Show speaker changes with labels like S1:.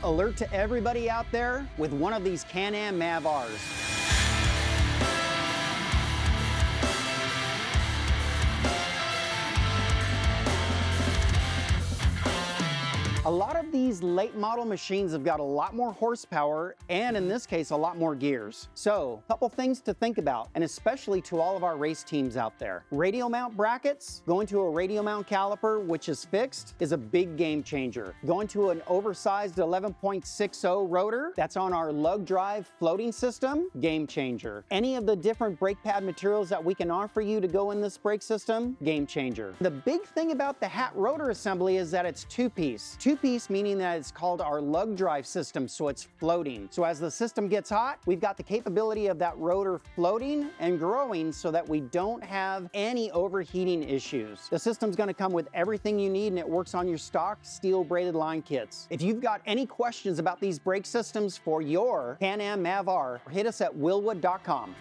S1: Alert to everybody out there with one of these Can-Am MAVRs. A lot of these late model machines have got a lot more horsepower and in this case, a lot more gears. So a couple things to think about, and especially to all of our race teams out there. Radial mount brackets, going to a radial mount caliper, which is fixed, is a big game changer. Going to an oversized 11.60 rotor, that's on our lug drive floating system, game changer. Any of the different brake pad materials that we can offer you to go in this brake system, game changer. The big thing about the hat rotor assembly is that it's two-piece. Two-piece meaning that it's called our lug drive system, so it's floating. So as the system gets hot, we've got the capability of that rotor floating and growing so that we don't have any overheating issues. The system's gonna come with everything you need and it works on your stock steel braided line kits. If you've got any questions about these brake systems for your Can-Am MAVR, hit us at wilwood.com.